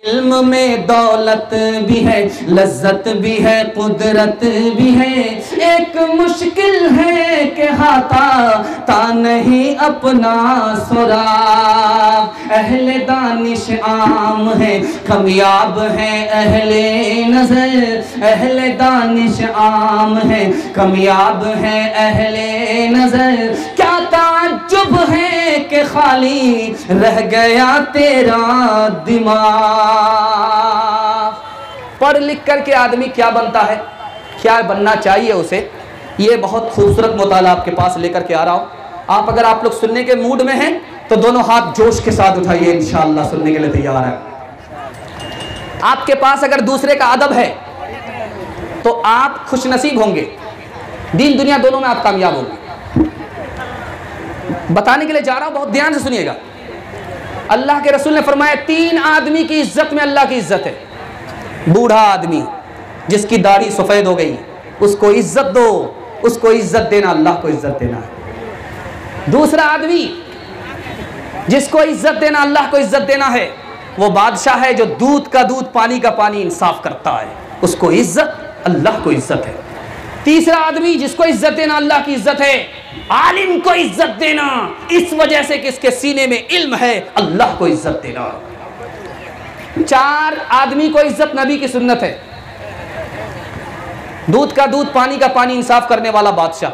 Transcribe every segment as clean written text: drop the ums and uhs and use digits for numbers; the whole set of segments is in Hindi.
इल्म में दौलत भी है, लज्जत भी है, कुदरत भी है। एक मुश्किल है कि हाथा ता नहीं अपना सुराग। अहले दानिश आम है, कामयाब है अहले नजर। अहले दानिश आम है, कामयाब है अहले नजर। क्या ताज्जुब है कि खाली रह गया तेरा दिमाग। पढ़ लिख करके आदमी क्या बनता है, क्या बनना चाहिए उसे, ये बहुत खूबसूरत मुताला आपके पास लेकर के आ रहा हूँ। आप अगर आप लोग सुनने के मूड में हैं तो दोनों हाथ जोश के साथ उठाइए, इंशाअल्लाह सुनने के लिए तैयार है। आपके पास अगर दूसरे का अदब है तो आप खुशनसीब होंगे, दीन दुनिया दोनों में आप कामयाब होंगे। बताने के लिए जा रहा हूं, बहुत ध्यान से सुनिएगा। अल्लाह के रसूल ने फरमाया 3 आदमी की इज्जत में अल्लाह की इज्जत है। बूढ़ा आदमी जिसकी दाढ़ी सफ़ेद हो गई, उसको इज्जत दो, उसको इज्जत देना अल्लाह को इज्जत देना है। दूसरा आदमी जिसको इज्जत देना अल्लाह को इज्जत देना है, वो बादशाह है जो दूध का दूध पानी का पानी इंसाफ करता है, उसको इज्जत अल्लाह को इज्जत है। तीसरा आदमी जिसको इज्जत देना अल्लाह की इज्जत है, आलिम को इज्जत देना इस वजह से कि इसके सीने में इल्म है, अल्लाह को इज्जत देना। 4 आदमी को इज्जत नबी की सुन्नत है। दूध का दूध पानी का पानी इंसाफ करने वाला बादशाह,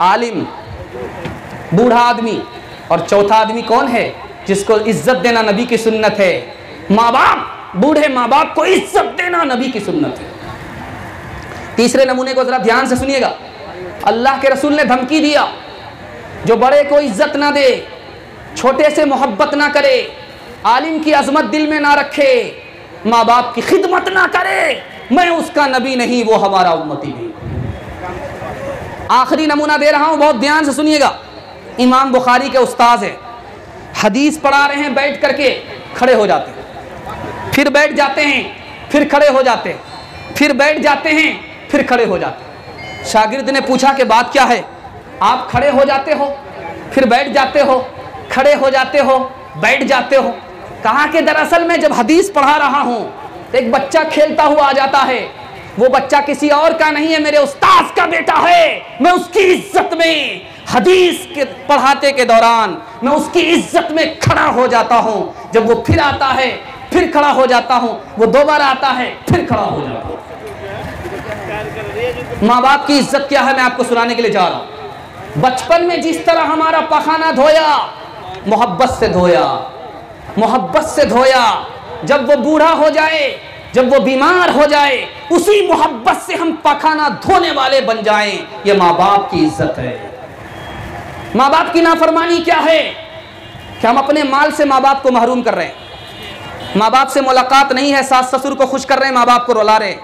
आलिम, बूढ़ा आदमी, और चौथा आदमी कौन है जिसको इज्जत देना नबी की सुन्नत है। माँ बाप, बूढ़े माँ बाप को इज्जत देना नबी की सुन्नत है। तीसरे नमूने को जरा ध्यान से सुनिएगा। अल्लाह के रसूल ने धमकी दिया, जो बड़े को इज्जत ना दे, छोटे से मोहब्बत ना करे, आलिम की अजमत दिल में ना रखे, माँ बाप की खिदमत ना करे, मैं उसका नबी नहीं, वो हमारा उम्मती नहीं। आखिरी नमूना दे रहा हूं, बहुत ध्यान से सुनिएगा। इमाम बुखारी के उस्ताद हैं, हदीस पढ़ा रहे हैं, बैठ करके खड़े हो जाते हैं, फिर बैठ जाते हैं, फिर खड़े हो जाते हैं, फिर बैठ जाते हैं, फिर खड़े हो जाते हैं। शागिर्द ने पूछा कि बात क्या है, आप खड़े हो जाते हो, फिर बैठ जाते हो, खड़े हो जाते हो, बैठ जाते हो। कहा कि दरअसल मैं जब हदीस पढ़ा रहा हूँ तो एक बच्चा खेलता हुआ आ जाता है, वो बच्चा किसी और का नहीं है, मेरे उस्ताद का बेटा है। मैं उसकी इज्जत में हदीस के पढ़ाते के दौरान मैं उसकी इज्जत में खड़ा हो जाता हूँ। जब वो फिर आता है, फिर खड़ा हो जाता हूँ, वो दोबारा आता है, फिर खड़ा हो जाता हूँ। माँ बाप की इज्जत क्या है मैं आपको सुनाने के लिए जा रहा हूं। बचपन में जिस तरह हमारा पखाना धोया, मोहब्बत से धोया, मोहब्बत से धोया। जब वो बूढ़ा हो जाए, जब वो बीमार हो जाए, उसी मोहब्बत से हम पखाना धोने वाले बन जाएं। ये माँ बाप की इज्जत है। माँ बाप की नाफरमानी क्या है कि हम अपने माल से माँ बाप को महरूम कर रहे हैं। माँ बाप से मुलाकात नहीं है, सास ससुर को खुश कर रहे हैं, माँ बाप को रुला रहे हैं,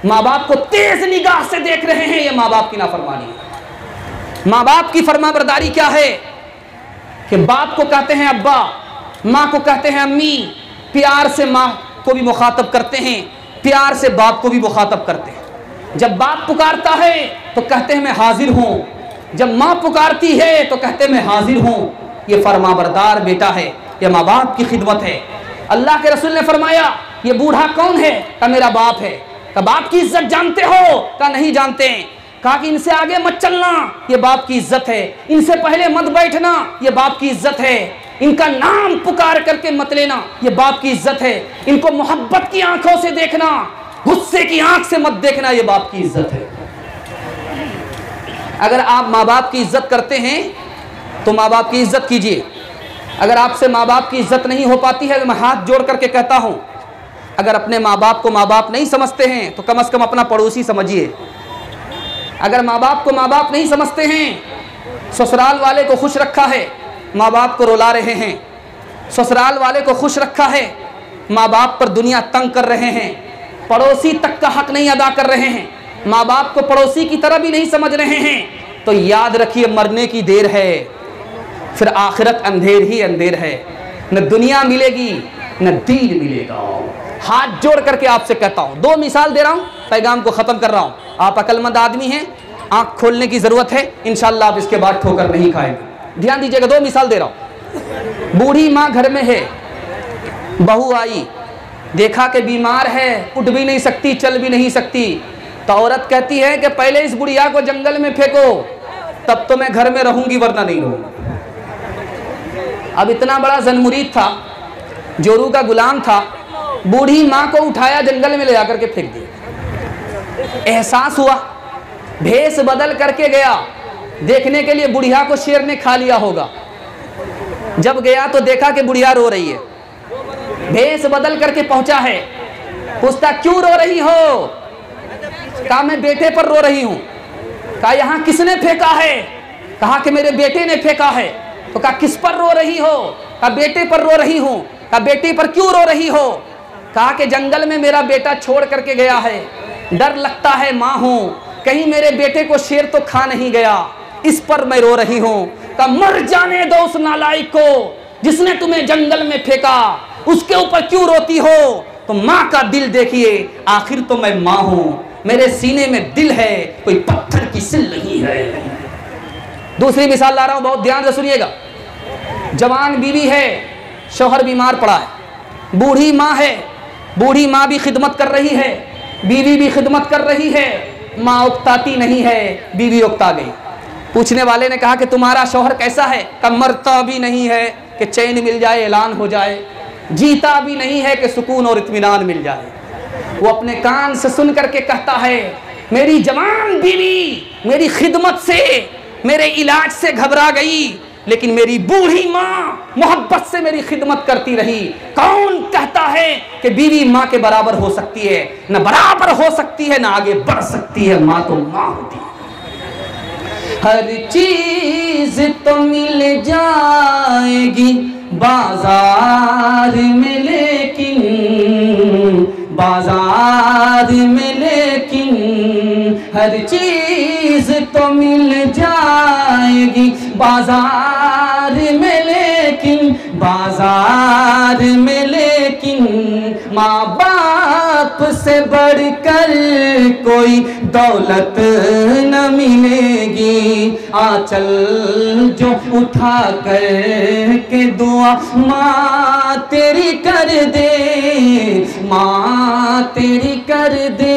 माँ बाप को तेज निगाह से देख रहे हैं। ये माँ बाप की नाफरमानी है। माँ बाप की फरमाबरदारी क्या है कि बाप को कहते हैं अब्बा, माँ को कहते हैं अम्मी, प्यार से माँ को भी मुखातब करते हैं, प्यार से बाप को भी मुखातब करते हैं। जब बाप पुकारता है तो कहते हैं मैं हाजिर हूँ, जब माँ पुकारती है तो कहते हैं मैं हाजिर हूँ। ये फरमाबरदार बेटा है, ये माँ बाप की खिदमत है। अल्लाह के रसूल ने फरमाया ये बूढ़ा कौन है, का मेरा बाप है। का बाप की इज्जत जानते हो, का नहीं जानते हैं। कहा कि इनसे आगे मत चलना, ये बाप की इज्जत है। इनसे पहले मत बैठना, ये बाप की इज्जत है। इनका नाम पुकार करके मत लेना, ये बाप की इज्जत है। इनको मोहब्बत की आंखों से देखना, गुस्से की आंख से मत देखना, ये बाप की इज्जत है। अगर आप माँ बाप की इज्जत करते हैं तो माँ बाप की इज्जत कीजिए। अगर आपसे माँ बाप की इज्जत नहीं हो पाती है तो मैं हाथ जोड़ करके कहता हूँ, अगर अपने माँ बाप को माँ बाप नहीं समझते हैं तो कम से कम अपना पड़ोसी समझिए। अगर माँ बाप को माँ बाप नहीं समझते हैं, ससुराल वाले को खुश रखा है, माँ बाप को रुला रहे हैं। ससुराल वाले को खुश रखा है, माँ बाप पर दुनिया तंग कर रहे हैं। पड़ोसी तक का हक नहीं अदा कर रहे हैं, माँ बाप को पड़ोसी की तरह भी नहीं समझ रहे हैं, तो याद रखिए मरने की देर है, फिर आखिरत अंधेर ही अंधेर है। न दुनिया मिलेगी न दीन मिलेगा। हाथ जोड़ करके आपसे कहता हूँ, 2 मिसाल दे रहा हूँ, पैगाम को ख़त्म कर रहा हूँ। आप अक्लमंद आदमी हैं, आँख खोलने की ज़रूरत है, इंशाअल्लाह आप इसके बाद ठोकर नहीं खाएंगे। ध्यान दीजिएगा, 2 मिसाल दे रहा हूँ। बूढ़ी माँ घर में है, बहू आई, देखा कि बीमार है, उठ भी नहीं सकती, चल भी नहीं सकती। तो औरत कहती है कि पहले इस बुढ़िया को जंगल में फेंको, तब तो मैं घर में रहूंगी, वरना नहीं रहूंगी। अब इतना बड़ा ज़नमुरीद था, जोरू का गुलाम था, बूढ़ी माँ को उठाया, जंगल में ले जाकर के फेंक दिया। एहसास हुआ, भेष बदल करके गया देखने के लिए बुढ़िया को शेर ने खा लिया होगा। जब गया तो देखा कि बुढ़िया रो रही है। भेष बदल करके पहुंचा है, पूछता क्यों रो रही हो? कहा मैं बेटे पर रो रही हूं। कहा यहाँ किसने फेंका है? कहा कि मेरे बेटे ने फेंका है। तो कहा किस पर रो रही हो? कहा बेटे पर रो रही हूं। कहा बेटे पर क्यों रो रही हो? कहा कि जंगल में मेरा बेटा छोड़ करके गया है, डर लगता है, माँ हूं, कहीं मेरे बेटे को शेर तो खा नहीं गया, इस पर मैं रो रही हूं। कहा मर जाने दो उस नालायक को जिसने तुम्हें जंगल में फेंका, उसके ऊपर क्यों रोती हो? तो माँ का दिल देखिए, आखिर तो मैं माँ हूं, मेरे सीने में दिल है, कोई पत्थर की सिल नहीं है। दूसरी मिसाल ला रहा हूं, बहुत ध्यान से सुनिएगा। जवान बीवी है, शौहर बीमार पड़ा है, बूढ़ी माँ है, बूढ़ी माँ भी खिदमत कर रही है, बीवी भी खिदमत कर रही है, माँ उकताती नहीं है, बीवी उकता गई। पूछने वाले ने कहा कि तुम्हारा शौहर कैसा है? कहा मरता भी नहीं है कि चैन मिल जाए, ऐलान हो जाए, जीता भी नहीं है कि सुकून और इत्मीनान मिल जाए। वो अपने कान से सुन करके कहता है मेरी जवान बीवी मेरी खिदमत से, मेरे इलाज से घबरा गई, लेकिन मेरी बूढ़ी माँ मोहब्बत से मेरी खिदमत करती रही। कौन कहता है कि बीवी माँ के बराबर हो सकती है? न बराबर हो सकती है, न आगे बढ़ सकती है। माँ तो माँ होती है। हर चीज तो मिल जाएगी बाजार में, लेकिन बाजार में, लेकिन हर चीज तो मिल जाएगी बाजार में, लेकिन बाजार में, लेकिन माँ बाप से बढ़कर कोई दौलत न मिलेगी। आंचल जो उठा कर के दुआ माँ तेरी कर दे, माँ तेरी कर दे।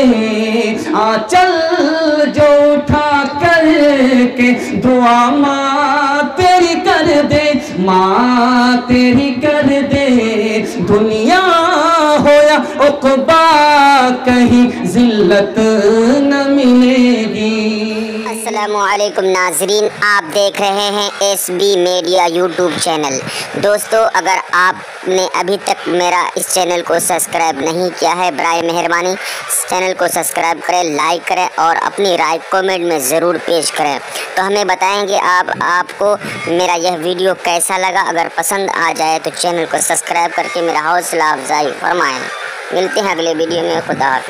आंचल जो उठा कर के दुआ माँ तेरी कर दे, माँ तेरी कर दे। दुनिया हो या उक़बा कहीं जिल्लत न मिलेगी। अस्सलामुअलैकुम नाजरीन, आप देख रहे हैं SB मीडिया यूट्यूब चैनल। दोस्तों, अगर आपने अभी तक मेरा इस चैनल को सब्सक्राइब नहीं किया है, बराए मेहरबानी इस चैनल को सब्सक्राइब करें, लाइक करें और अपनी राय कमेंट में ज़रूर पेश करें। तो हमें बताएंगे आपको मेरा यह वीडियो कैसा लगा। अगर पसंद आ जाए तो चैनल को सब्सक्राइब करके मेरा हौसला अफजाई फरमाएँ। मिलते हैं अगले वीडियो में। खुदा हाफ़िज़।